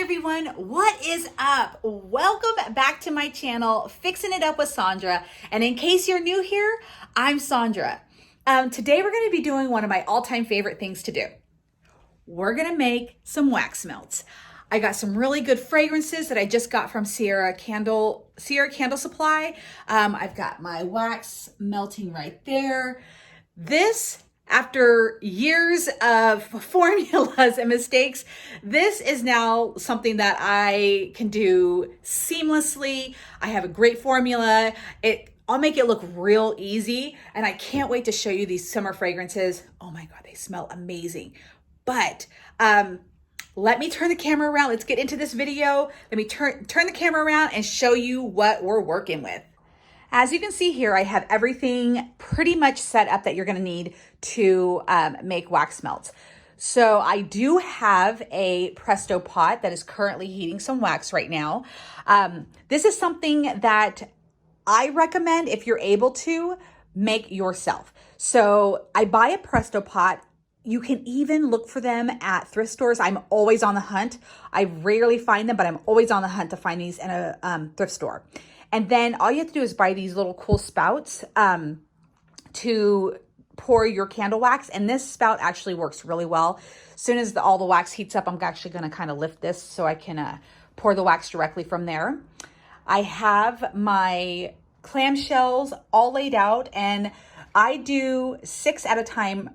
everyone, what is up? Welcome back to my channel, Fixing It Up with Sandra. And in case you're new here, I'm Sandra. Today we're going to be doing one of my all-time favorite things to do. We're going to make some wax melts. I got some really good fragrances that I just got from Cierra Candle Supply. I've got my wax melting right there. This, after years of formulas and mistakes, this is now something that I can do seamlessly. I have a great formula. I'll make it look real easy, and I can't wait to show you these summer fragrances. Oh my God, they smell amazing. But let me turn the camera around. Let's get into this video. Let me turn the camera around and show you what we're working with. As you can see here, I have everything pretty much set up that you're gonna need to make wax melts. So I do have a Presto pot that is currently heating some wax right now. This is something that I recommend if you're able to make yourself. So I buy a Presto pot. You can even look for them at thrift stores. I'm always on the hunt. I rarely find them, but I'm always on the hunt to find these in a thrift store. And then all you have to do is buy these little cool spouts to pour your candle wax. And this spout actually works really well. As soon as all the wax heats up, I'm actually gonna kind of lift this so I can pour the wax directly from there. I have my clamshells all laid out, and I do 6 at a time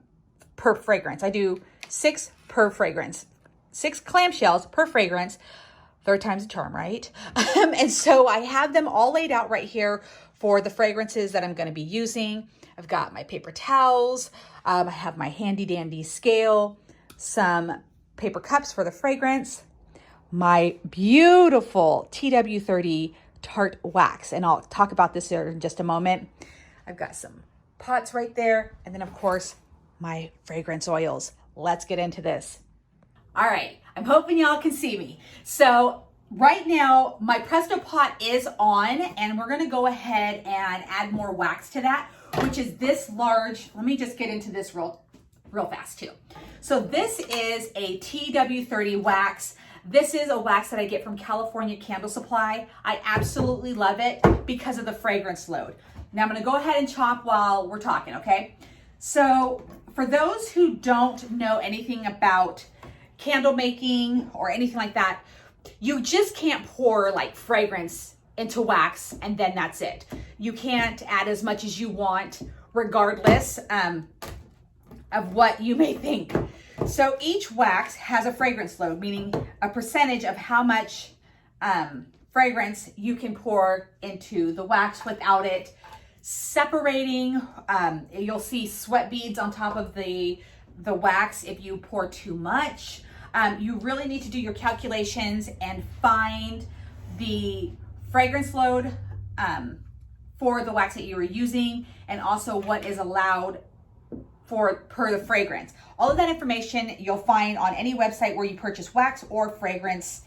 per fragrance. I do 6 per fragrance, 6 clamshells per fragrance. Third time's a charm, right? And so I have them all laid out right here for the fragrances that I'm going to be using. I've got my paper towels. I have my handy dandy scale, some paper cups for the fragrance, my beautiful TW30 Tarte wax. And I'll talk about this here in just a moment. I've got some pots right there. And then of course, my fragrance oils. Let's get into this. All right, I'm hoping y'all can see me. So right now, my Presto pot is on, and we're gonna go ahead and add more wax to that, which is this large. Let me just get into this real fast too. So this is a TW30 wax. This is a wax that I get from California Candle Supply. I absolutely love it because of the fragrance load. Now I'm gonna go ahead and chop while we're talking, okay? So for those who don't know anything about candle making or anything like that, you just can't pour like fragrance into wax and then that's it. You can't add as much as you want regardless of what you may think. So each wax has a fragrance load, meaning a percentage of how much fragrance you can pour into the wax without it separating. You'll see sweat beads on top of the wax if you pour too much. You really need to do your calculations and find the fragrance load for the wax that you are using, and also what is allowed per the fragrance. All of that information you'll find on any website where you purchase wax or fragrances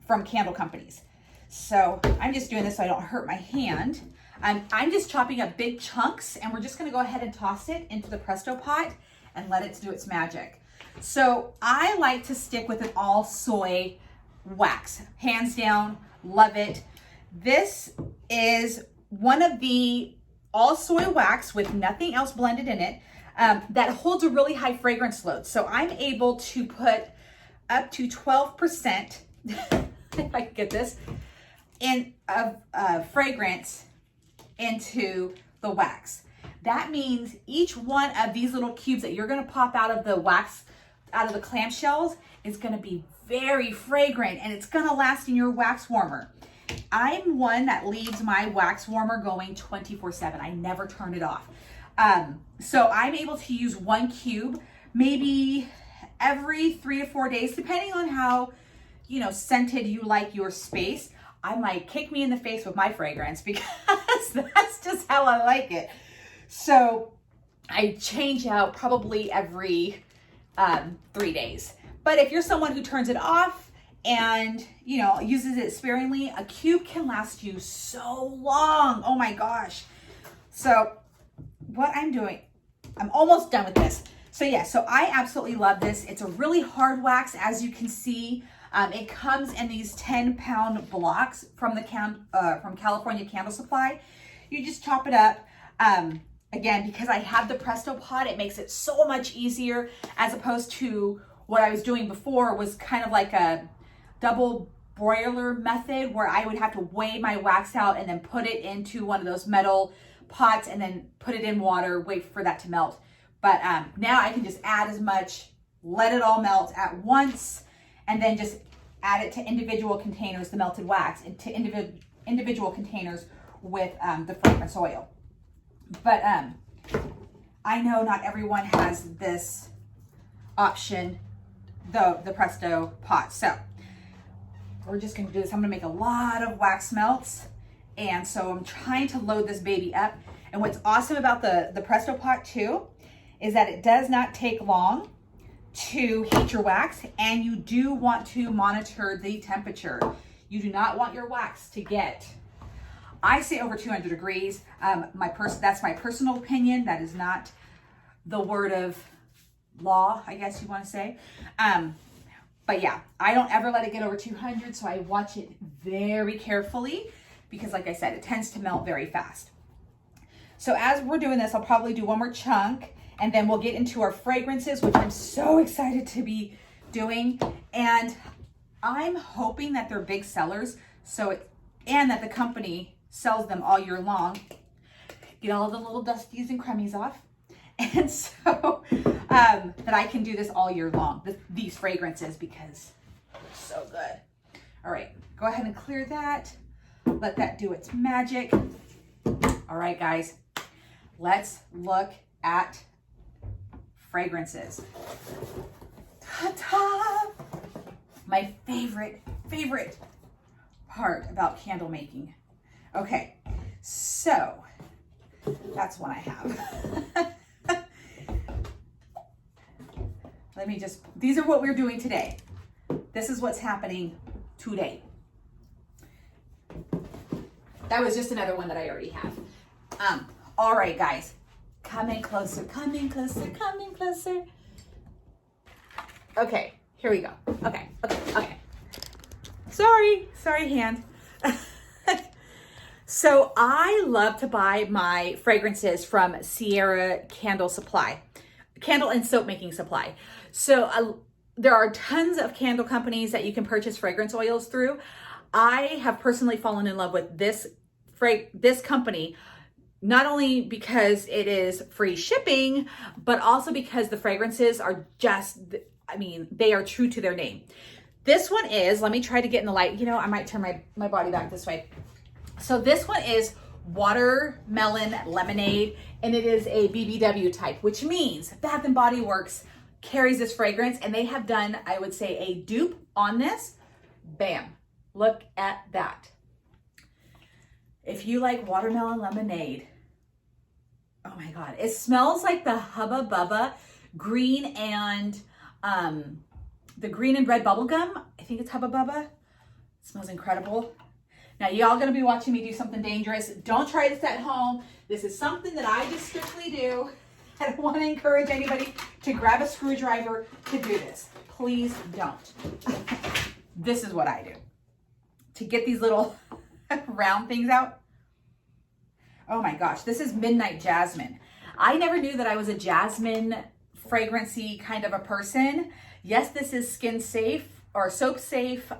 from candle companies. So I'm just doing this so I don't hurt my hand. I'm just chopping up big chunks, and we're just gonna go ahead and toss it into the Presto pot and let it do its magic. So I like to stick with an all soy wax. Hands down, love it. This is one of the all soy wax with nothing else blended in it that holds a really high fragrance load. So I'm able to put up to 12%, if I can get this, of fragrance into the wax. That means each one of these little cubes that you're gonna pop out of the wax, out of the clamshells, is gonna be very fragrant, and it's gonna last in your wax warmer. I'm one that leaves my wax warmer going 24/7. I never turn it off. So I'm able to use 1 cube, maybe every 3 to 4 days, depending on how, scented you like your space. I might kick me in the face with my fragrance because that's just how I like it. So I change out probably every 3 days. But if you're someone who turns it off and, uses it sparingly, a cube can last you so long. Oh my gosh. So what I'm doing, I'm almost done with this. So yeah, so I absolutely love this. It's a really hard wax, as you can see. It comes in these 10-pound blocks from from California Candle Supply. You just chop it up. Again, because I have the Presto pot, it makes it so much easier, as opposed to what I was doing before was kind of like a double broiler method where I would have to weigh my wax out and then put it into one of those metal pots and then put it in water, wait for that to melt. But now I can just add as much, let it all melt at once, and then just add it to individual containers, the melted wax, into individual containers with the fragrance oil. But I know not everyone has this option, the Presto pot. So we're just gonna do this. I'm gonna make a lot of wax melts. And so I'm trying to load this baby up. And what's awesome about the Presto pot too, is that it does not take long to heat your wax, and you do want to monitor the temperature. You do not want your wax to get, I say, over 200 degrees. That's my personal opinion. That is not the word of law, I guess you want to say. But yeah, I don't ever let it get over 200, so I watch it very carefully because, like I said, it tends to melt very fast. So as we're doing this, I'll probably do one more chunk, and then we'll get into our fragrances, which I'm so excited to be doing. And I'm hoping that they're big sellers, and that the company sells them all year long. Get all the little dusties and crummies off. And so that I can do this all year long, these fragrances, because they're so good. All right, go ahead and clear that. Let that do its magic. All right, guys, let's look at fragrances. Ta-ta! My favorite part about candle making. Okay, so that's one I have. These are what we're doing today. This is what's happening today. That was just another one that I already have. All right, guys, come in closer, come in closer, come in closer. Okay, here we go. Okay. Sorry, hand. So I love to buy my fragrances from Cierra Candle Supply, candle and soap making supply. So there are tons of candle companies that you can purchase fragrance oils through. I have personally fallen in love with this company, not only because it is free shipping, but also because the fragrances are just, they are true to their name. This one is, let me try to get in the light. I might turn my body back this way. So this one is Watermelon Lemonade, and it is a BBW type, which means Bath & Body Works carries this fragrance, and they have done, I would say, a dupe on this. Bam. Look at that. If you like watermelon lemonade, oh my God, it smells like the Hubba Bubba green and the green and red bubble gum. I think it's Hubba Bubba. It smells incredible. Now, y'all gonna be watching me do something dangerous. Don't try this at home. This is something that I just strictly do. I don't want to encourage anybody to grab a screwdriver to do this. Please don't. This is what I do to get these little round things out. Oh my gosh, this is Midnight Jasmine. I never knew that I was a jasmine fragrancy kind of a person. Yes, this is skin safe or soap safe.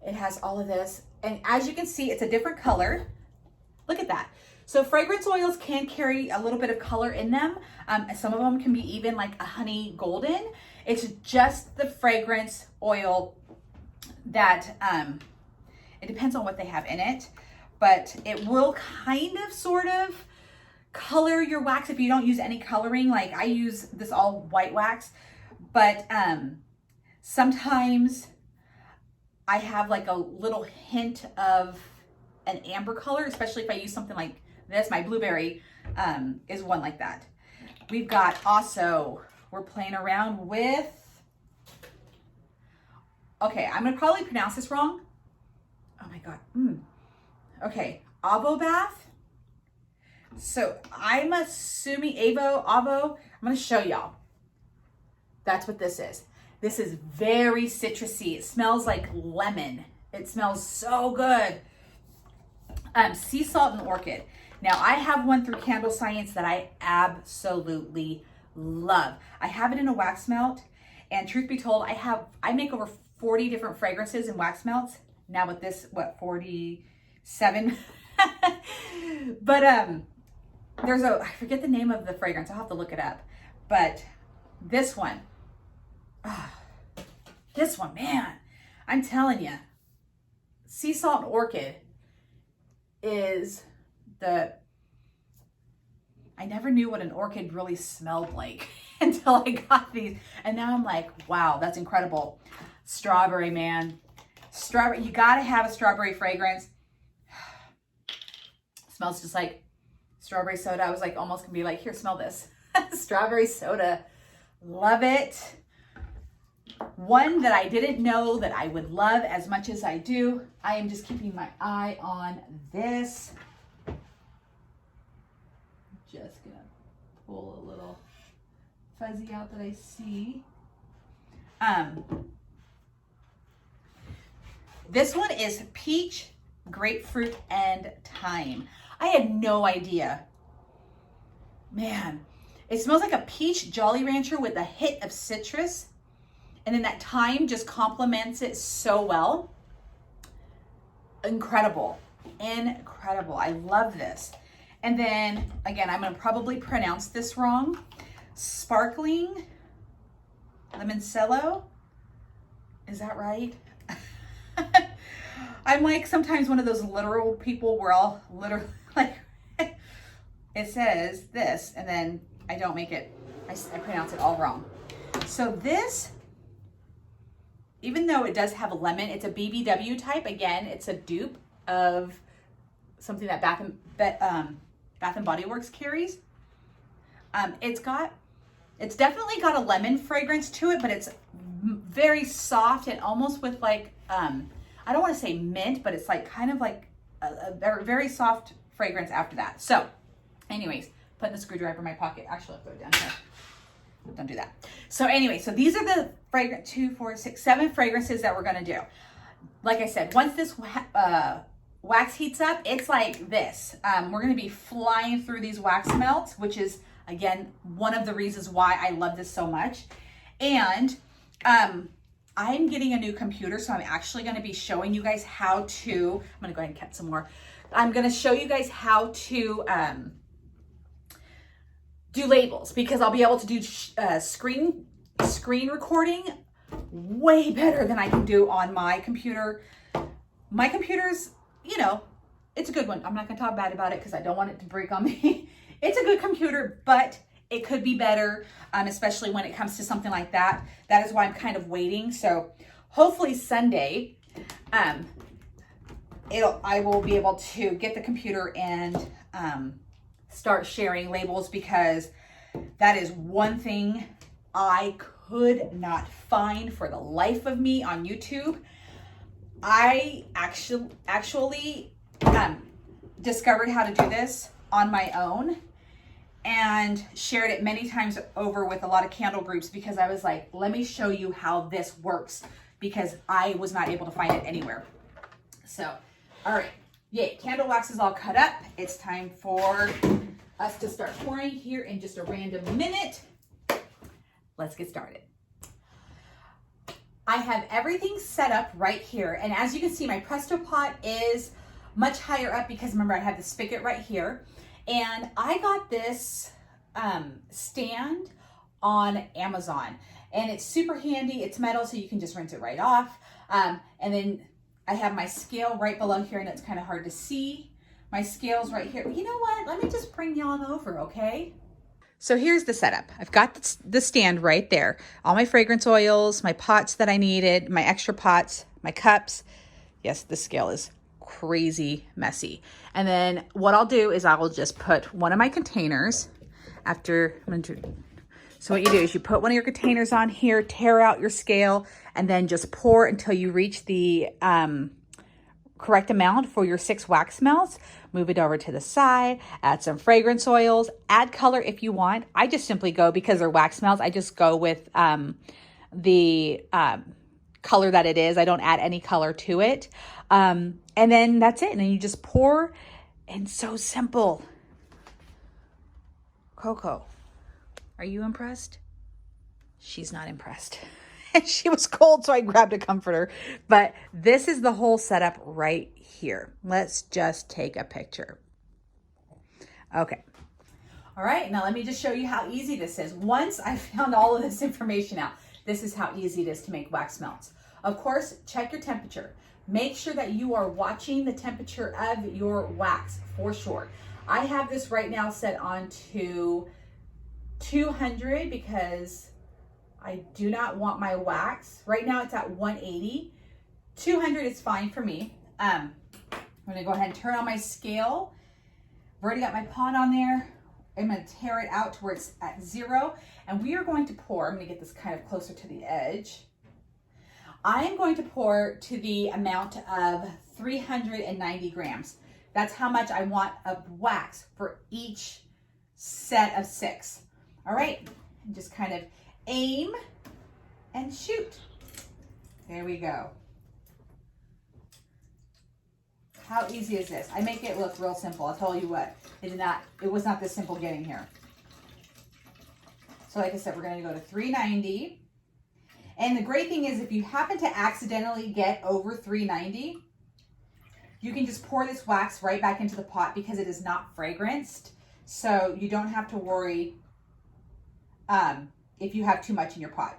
It has all of this. And as you can see, it's a different color. Look at that. So fragrance oils can carry a little bit of color in them. Some of them can be even like a honey golden. It's just the fragrance oil that, it depends on what they have in it, but it will kind of sort of color your wax if you don't use any coloring. Like I use this all white wax, but sometimes I have like a little hint of an amber color, especially if I use something like this. My blueberry is one like that. We've got also, we're playing around with, okay, I'm gonna probably pronounce this wrong. Oh my God. Okay, Avo Bath. So I'm assuming Avo. I'm gonna show y'all. That's what this is. This is very citrusy. It smells like lemon. It smells so good. Sea salt and orchid. Now I have one through Candle Science that I absolutely love. I have it in a wax melt, and truth be told, I make over 40 different fragrances in wax melts. Now with this, what, 47? But I forget the name of the fragrance. I'll have to look it up. But this one, man, I'm telling you, sea salt and orchid is I never knew what an orchid really smelled like until I got these. And now I'm like, wow, that's incredible. Strawberry, man. Strawberry, you gotta have a strawberry fragrance. Smells just like strawberry soda. I was like, almost gonna be like, here, smell this. Strawberry soda. Love it. One that I didn't know that I would love as much as I do. I am just keeping my eye on this. Just gonna pull a little fuzzy out that I see. This one is peach, grapefruit, and thyme. I had no idea. Man, it smells like a peach Jolly Rancher with a hit of citrus. And then that thyme just complements it so well. Incredible. Incredible. I love this. And then, again, I'm going to probably pronounce this wrong. Sparkling Limoncello. Is that right? I'm like sometimes one of those literal people where I'll literally, like, it says this, and then I don't make it, I pronounce it all wrong. So this, even though it does have a lemon, it's a BBW type. Again, it's a dupe of something that Bath and Body Works carries. It's definitely got a lemon fragrance to it, but it's very soft and almost with like, I don't want to say mint, but it's like kind of like a very soft fragrance after that. So anyways, putting the screwdriver in my pocket. Actually, I'll throw it down here. Don't do that. So anyway, so these are the 7 fragrances that we're going to do. Like I said, once this wax heats up, it's like this. We're going to be flying through these wax melts, which is, again, one of the reasons why I love this so much. And I'm getting a new computer, so I'm actually going to be showing you guys how to, I'm going to go ahead and cut some more. I'm going to show you guys how to do labels, because I'll be able to do screen recording way better than I can do on my computer. My computer's, you know, it's a good one. I'm not going to talk bad about it because I don't want it to break on me. It's a good computer, but it could be better, especially when it comes to something like that. That is why I'm kind of waiting. So hopefully Sunday, I will be able to get the computer and start sharing labels, because that is one thing I could not find for the life of me on YouTube. I actually discovered how to do this on my own and shared it many times over with a lot of candle groups, because I was like, let me show you how this works, because I was not able to find it anywhere. So, all right, yay, candle wax is all cut up. It's time for us to start pouring here in just a random minute. Let's get started. I have everything set up right here. And as you can see, my Presto pot is much higher up because remember I have the spigot right here. And I got this stand on Amazon, and it's super handy. It's metal, so you can just rinse it right off. And then I have my scale right below here, and it's kind of hard to see. My scale's right here. You know what? Let me just bring y'all over, okay? So here's the setup. I've got the stand right there. All my fragrance oils, my pots that I needed, my extra pots, my cups. Yes, the scale is crazy messy. And then what I'll do is I will just put one of my containers so what you do is you put one of your containers on here, tear out your scale, and then just pour until you reach the correct amount for your 6 wax melts. Move it over to the side, add some fragrance oils, add color if you want. I just simply go, because they're wax melts, I just go with the color that it is. I don't add any color to it. And then that's it. And then you just pour, and so simple. Coco, are you impressed? She's not impressed. She was cold, so I grabbed a comforter. But this is the whole setup right here. Let's just take a picture. Okay. All right, now let me just show you how easy this is. Once I found all of this information out, this is how easy it is to make wax melts. Of course, check your temperature. Make sure that you are watching the temperature of your wax for sure. I have this right now set on to 200 because I do not want my wax. Right now it's at 180. 200 is fine for me. I'm gonna go ahead and turn on my scale. I've already got my pot on there. I'm gonna tear it out to where it's at 0. And we are going to pour, I'm gonna get this kind of closer to the edge. I am going to pour to the amount of 390 grams. That's how much I want of wax for each set of 6. All right, and just kind of aim and shoot. There we go. How easy is this? I make it look real simple. I'll tell you what, it was not this simple getting here. So like I said, we're gonna go to 390. And the great thing is, if you happen to accidentally get over 390, you can just pour this wax right back into the pot because it is not fragranced. So you don't have to worry if you have too much in your pot.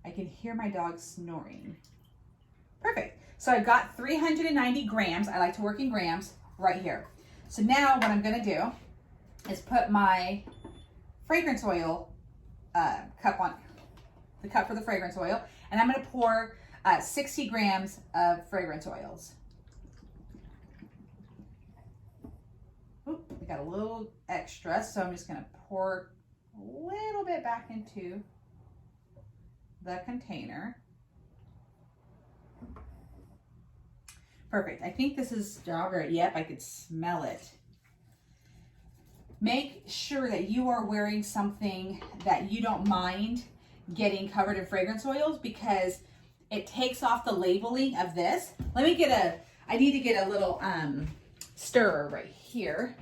I can hear my dog snoring. Perfect. So I've got 390 grams. I like to work in grams right here. So now what I'm gonna do is put my fragrance oil cup on, the cup for the fragrance oil, and I'm gonna pour 60 grams of fragrance oils. Oop, we got a little extra, so I'm just gonna pour a little bit back into the container. Perfect. I think this is strawberry. Yep, I could smell it. Make sure that you are wearing something that you don't mind getting covered in fragrance oils, because it takes off the labeling of this. I need to get a little stirrer right here.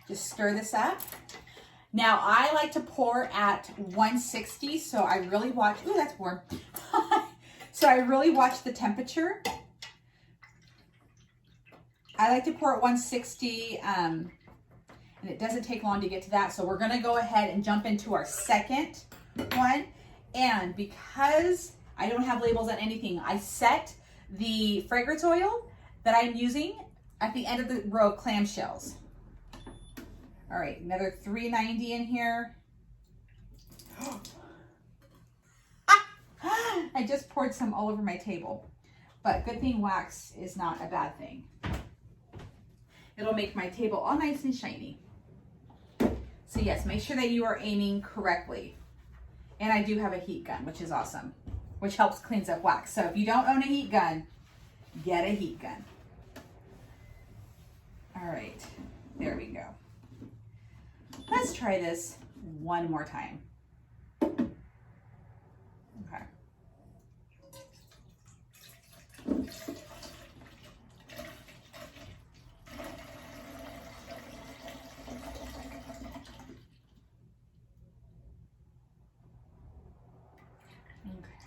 Just stir this up. Now I like to pour at 160, so I really watch, ooh, that's warm. So I really watch the temperature. I like to pour at 160, and it doesn't take long to get to that. So we're gonna go ahead and jump into our second one. And because I don't have labels on anything, I set the fragrance oil that I'm using at the end of the row of clamshells. All right, another 390 in here. I just poured some all over my table, but good thing wax is not a bad thing. It'll make my table all nice and shiny. So yes, make sure that you are aiming correctly. And I do have a heat gun, which is awesome, which helps cleans up wax. So if you don't own a heat gun, get a heat gun. All right, there we go. Let's try this one more time. Okay.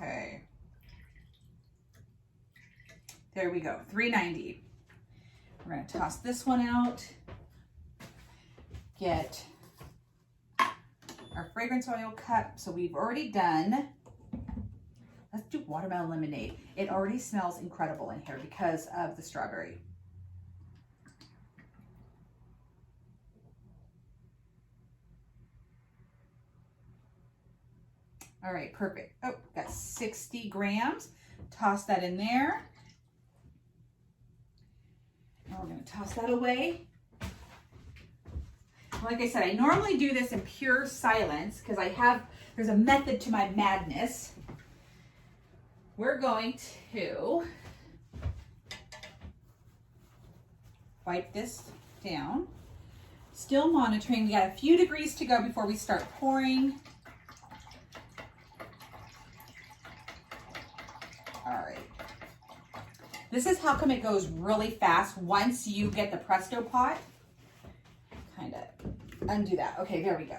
Okay. There we go, 390. We're gonna toss this one out. Get our fragrance oil cup. So we've already done, let's do watermelon lemonade. It already smells incredible in here because of the strawberry. All right, perfect. Oh, got 60 grams. Toss that in there. Now we're gonna toss that away. Like I said, I normally do this in pure silence because there's a method to my madness. we're going to wipe this down. Still monitoring. We got a few degrees to go before we start pouring. All right. This is how come it goes really fast once you get the Presto pot. Kind of undo that. Okay, there we go.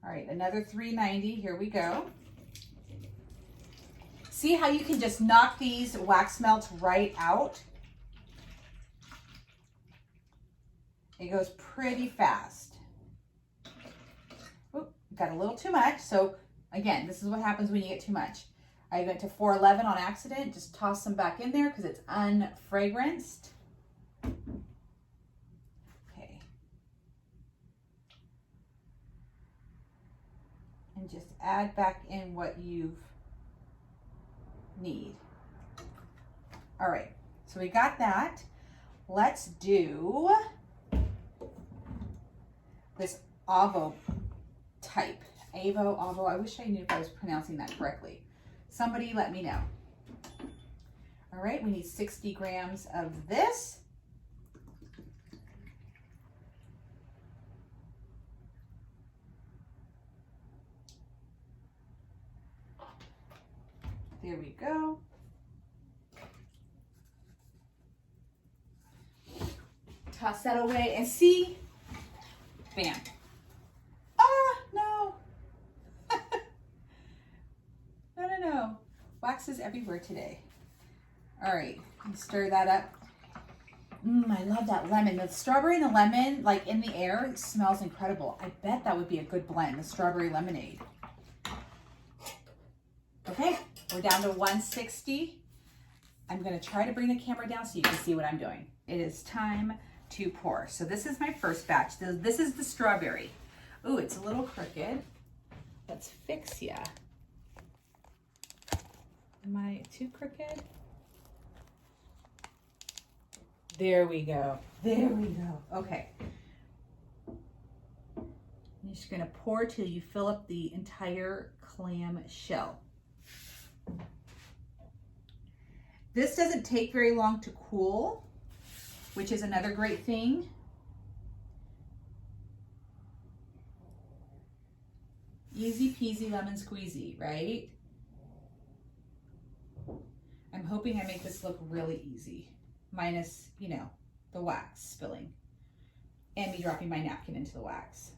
All right, another 390. Here we go. See how you can just knock these wax melts right out? It goes pretty fast. Oop, got a little too much. So again, this is what happens when you get too much. I went to 411 on accident. Just toss some back in there because it's unfragranced. Okay. And just add back in what you need. All right, so we got that. Let's do this Avo type. Avo. I wish I knew if I was pronouncing that correctly. Somebody let me know. All right, we need 60 grams of this. There we go. Toss that away and see. Bam. Ah, no. No. Wax is everywhere today. All right, stir that up. I love that lemon. The strawberry and the lemon, like in the air, it smells incredible. I bet that would be a good blend, the strawberry lemonade. Okay, we're down to 160. I'm gonna try to bring the camera down so you can see what I'm doing. It is time to pour. So this is my first batch. This is the strawberry. Ooh, it's a little crooked. Let's fix ya. Am I too crooked? There we go. There we go. Okay. You're just gonna pour till you fill up the entire clam shell. This doesn't take very long to cool, which is another great thing. Easy peasy lemon squeezy, right? I'm hoping I make this look really easy, minus, you know, the wax spilling and me dropping my napkin into the wax.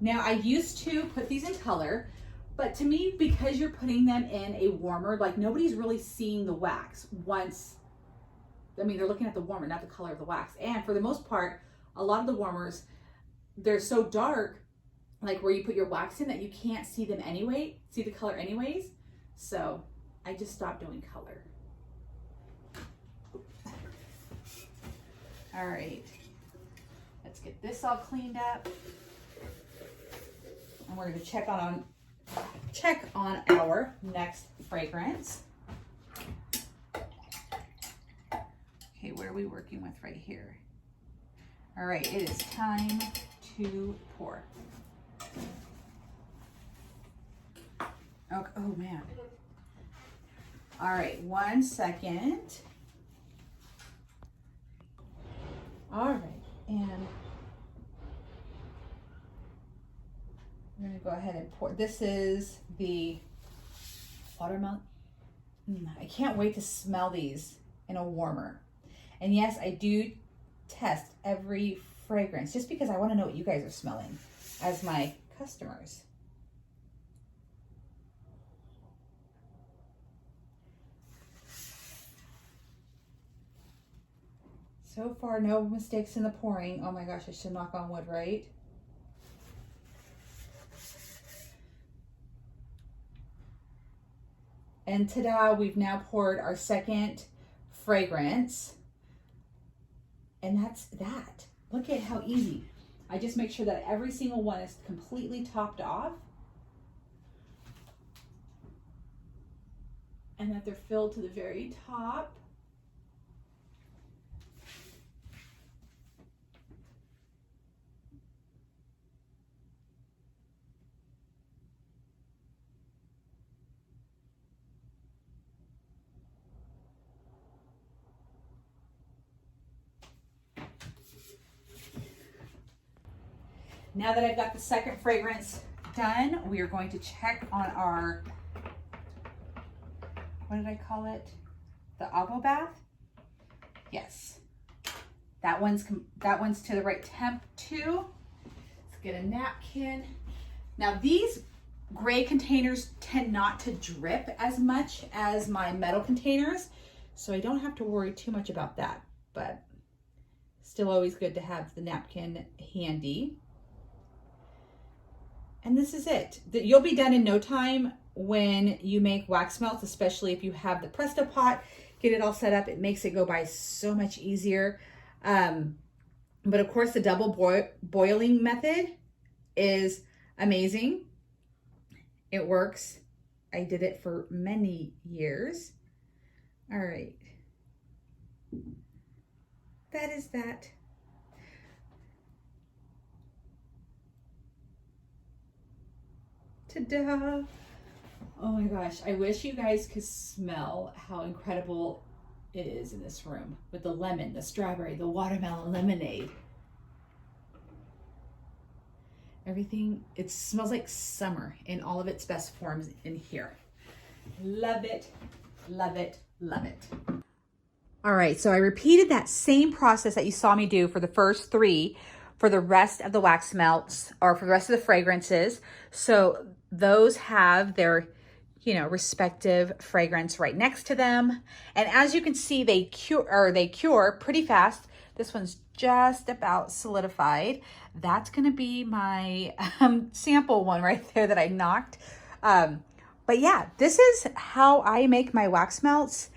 Now, I used to put these in color, but to me, because you're putting them in a warmer, like nobody's really seeing the wax once, I mean, they're looking at the warmer, not the color of the wax. And for the most part, a lot of the warmers, they're so dark, like where you put your wax in, that you can't see them anyway, see the color anyways. So I just stopped doing color. All right, let's get this all cleaned up. And we're gonna check on our next fragrance. Okay, what are we working with right here? All right, it is time to pour. Okay, oh man. All right, 1 second. All right, and we're gonna go ahead and pour. This is the watermelon. I can't wait to smell these in a warmer. And yes, I do test every fragrance just because I want to know what you guys are smelling as my customers. So far, no mistakes in the pouring. Oh my gosh, I should knock on wood, right? And ta-da, we've now poured our second fragrance. And that's that. Look at how easy. I just make sure that every single one is completely topped off. And that they're filled to the very top. now that I've got the second fragrance done, we are going to check on our, what did I call it? The Avo bath? Yes. That one's to the right temp too. Let's get a napkin. Now these gray containers tend not to drip as much as my metal containers, so I don't have to worry too much about that, but still always good to have the napkin handy. And this is it. You'll be done in no time when you make wax melts, especially if you have the Presto pot. Get it all set up. It makes it go by so much easier. But of course, the double boiling method is amazing. It works. I did it for many years. All right. That is that. Ta-da! Oh my gosh, I wish you guys could smell how incredible it is in this room with the lemon, the strawberry, the watermelon lemonade. Everything, it smells like summer in all of its best forms in here. Love it, love it, love it. All right, so I repeated that same process that you saw me do for the first 3 for the rest of the wax melts, or for the rest of the fragrances. So those have their, you know, respective fragrance right next to them. And as you can see, they cure pretty fast. This one's just about solidified. That's gonna be my sample one right there that I knocked. But yeah, this is how I make my wax melts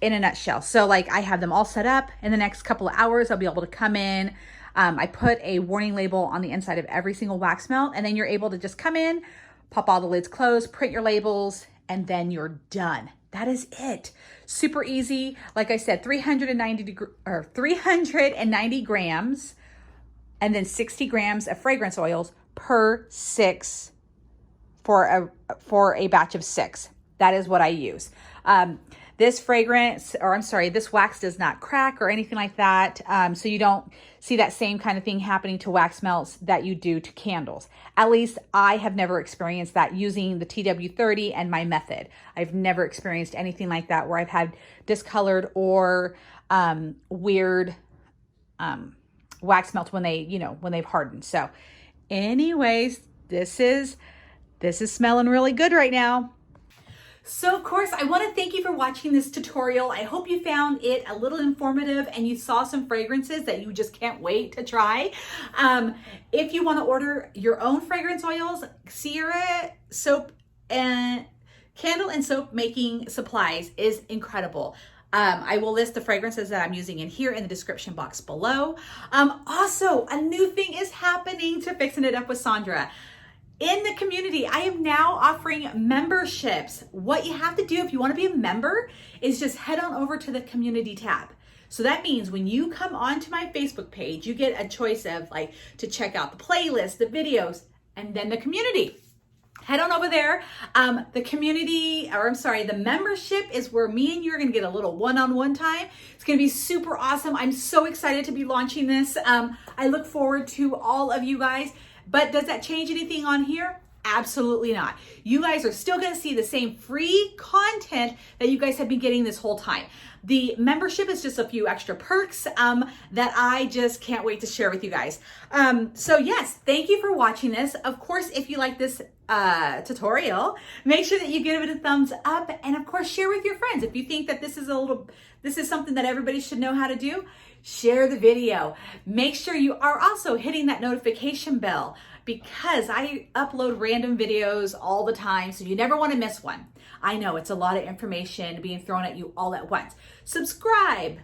in a nutshell. So like I have them all set up. In the next couple of hours, I'll be able to come in. I put a warning label on the inside of every single wax melt, and then you're able to just come in, pop all the lids closed, print your labels, and then you're done. That is it. Super easy. Like I said, 390 grams, and then 60 grams of fragrance oils per 6 for a batch of 6. That is what I use. This fragrance, or I'm sorry, this wax does not crack or anything like that. So you don't see that same kind of thing happening to wax melts that you do to candles. At least I have never experienced that using the TW30 and my method. I've never experienced anything like that where I've had discolored or weird wax melts when they've hardened. So anyways, this is smelling really good right now. So of course, I want to thank you for watching this tutorial. I hope you found it a little informative and you saw some fragrances that you just can't wait to try. If you want to order your own fragrance oils, Cierra Candle and Soap Making Supplies is incredible. I will list the fragrances that I'm using in here in the description box below. Also, a new thing is happening to Fixing It Up with Sandra. In the community, I am now offering memberships. What you have to do if you want to be a member is just head on over to the community tab. So that means when you come onto my Facebook page, you get a choice of like to check out the playlist, the videos, and then the community. Head on over there. The membership is where me and you are going to get a little one-on-one time. It's going to be super awesome. I'm so excited to be launching this. I look forward to all of you guys. But does that change anything on here? Absolutely not. You guys are still going to see the same free content that you guys have been getting this whole time. The membership is just a few extra perks that I just can't wait to share with you guys. So yes, thank you for watching this. Of course, if you like this tutorial, make sure that you give it a thumbs up, and of course share with your friends. If you think that this is something that everybody should know how to do, share the video. Make sure you are also hitting that notification bell because I upload random videos all the time, so you never want to miss one. I know it's a lot of information being thrown at you all at once. Subscribe,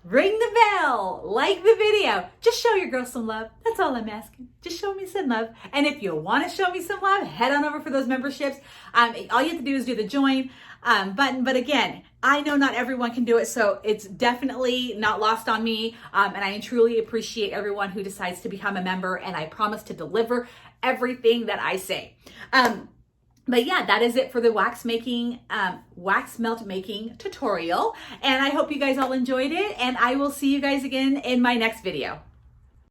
ring the bell, like the video. Just show your girl some love. That's all I'm asking. Just show me some love. And if you want to show me some love, head on over for those memberships. All you have to do is do the join button. But again, I know not everyone can do it, so it's definitely not lost on me. And I truly appreciate everyone who decides to become a member, and I promise to deliver everything that I say. But yeah, that is it for the wax melt making tutorial. And I hope you guys all enjoyed it, and I will see you guys again in my next video.